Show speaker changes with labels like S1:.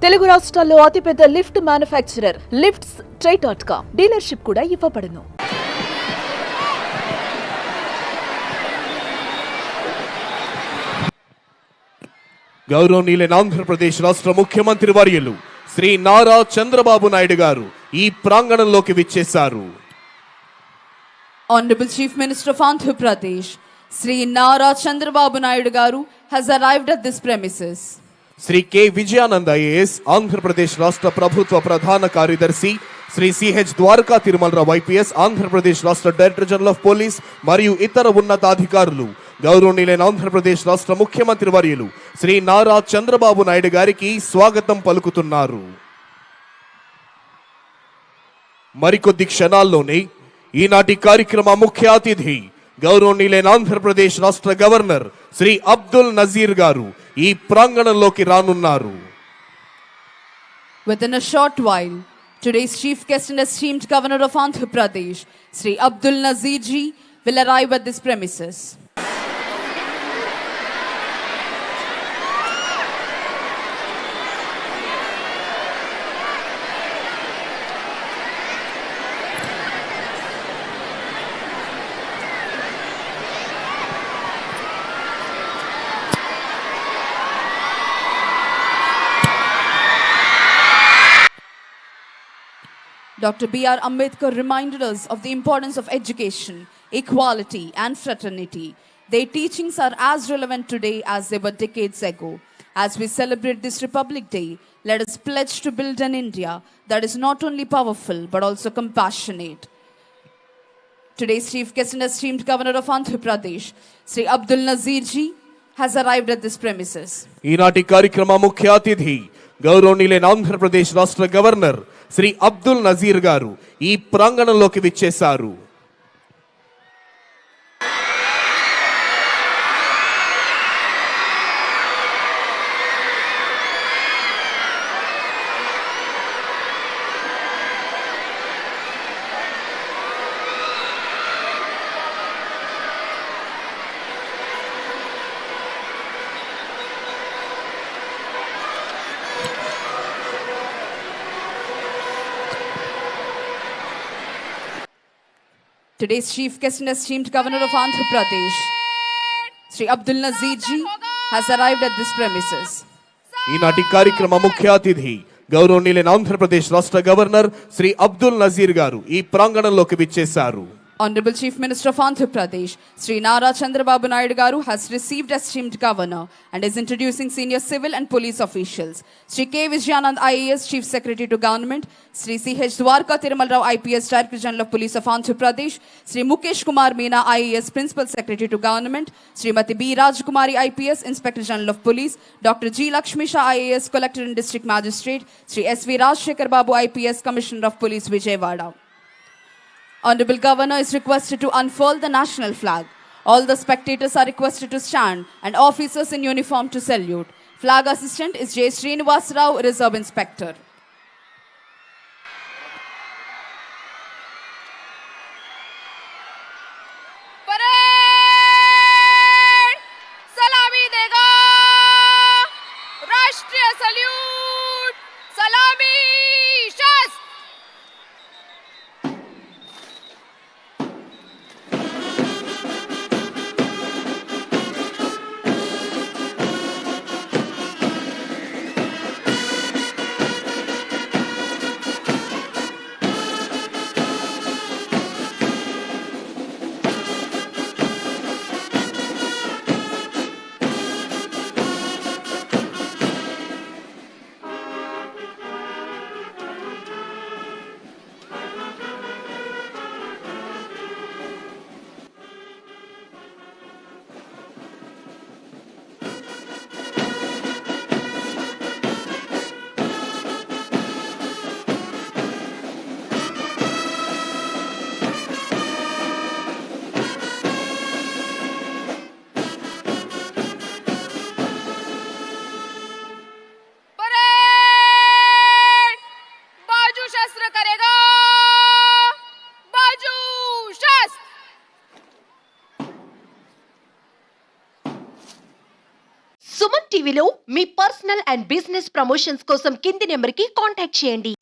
S1: తెలుగు రాష్ట్రాల్లో అతిపెద్ద lift manufacturer lifts ట్రై.com dealership కూడా ఇవ్వబడును.
S2: గౌరవనీయులైన ఆంధ్రప్రదేశ్ రాష్ట్ర ముఖ్యమంత్రి వర్యులు శ్రీ నారా చంద్రబాబు నాయుడు గారు ఈ ప్రాంగణంలోకి విచ్చేశారు.
S3: Honorable Chief Minister of Andhra Pradesh, Sri Nara Chandrababu Naidu Garu has arrived at this premises.
S2: Shri K Vijayanand IAS Andhra Pradesh రాష్ట్ర ప్రభుత్వ ప్రధాన కార్యదర్శి, శ్రీ సిహెచ్ ద్వారకా తిరుమలరావు ఐపీఎస్ ఆంధ్రప్రదేశ్ రాష్ట్ర డైరెక్టర్ జనరల్ ఆఫ్ పోలీస్ మరియు ఇతర ఉన్నతాధికారులు గౌరవనీయులైన ఆంధ్రప్రదేశ్ రాష్ట్ర ముఖ్యమంత్రి వర్యులు శ్రీ నారా చంద్రబాబు నాయుడు గారికి స్వాగతం పలుకుతున్నారు. మరికొద్ది క్షణాల్లోనే ఈనాటి కార్యక్రమ ముఖ్య అతిథి గౌరవనీయులైన ఆంధ్రప్రదేశ్ రాష్ట్ర గవర్నర్ శ్రీ అబ్దుల్ నజీర్ గారు ఈ ప్రాంగణంలోకి రానున్నారు.
S3: Within a short while, today's chief guest and esteemed governor of Andhra Pradesh, Sri Abdul Nazir ji, will arrive at this premises. Dr. B.R. Ambedkar reminded us of the importance of education, equality, and fraternity. Their teachings are as relevant today as they were decades ago. As we celebrate this Republic Day, let us pledge to build an India that is not only powerful but also compassionate. Today's chief guest and esteemed governor of Andhra Pradesh, Sri Abdul Nazir ji, has arrived at this premises.
S2: ఈనాటి కార్యక్రమ ముఖ్య అతిథి గౌరవనీయులైన ఆంధ్రప్రదేశ్ రాష్ట్ర governor Shri Abdul Nazir గారు ఈ ప్రాంగణంలోకి విచ్చేశారు.
S3: Today's chief guest and esteemed governor of Andhra Pradesh, Sri Abdul Nazir ji, has arrived at this premises.
S2: ఈనాటి కార్యక్రమ ముఖ్య అతిథి గౌరవనీయులైన ఆంధ్రప్రదేశ్ రాష్ట్ర గవర్నర్ శ్రీ అబ్దుల్ నజీర్ గారు ఈ ప్రాంగణంలోకి విచ్చేశారు.
S3: Honorable Chief Minister of Andhra Pradesh, Sri Nara Chandrababu Naidu Garu has received esteemed governor and is introducing senior civil and police officials. Sri K. Vijayanand IAS, Chief Secretary to Government, Sri C.H. Dwarka Tirumalrao IPS, Director General of Police of Andhra Pradesh, Sri Mukesh Kumar Meena IAS, Principal Secretary to Government, Srimati B. Rajkumari IPS, Inspector General of Police, Dr. G. Lakshmi Shah IAS, Collector and District Magistrate, Sri S.V. Rajshekhar Babu IPS, Commissioner of Police, Vijayawada. Honorable Governor is requested to unfurl the national flag. All the spectators are requested to stand and officers in uniform to salute. Flag assistant is J. Srinivas Rao, Reserve Inspector.
S4: Parade! Salami dega! Rashtriya salute! Salami! Shast!
S5: టీవీలో మీ personal and business promotions కోసం కింది నెంబర్కి contact చేయండి.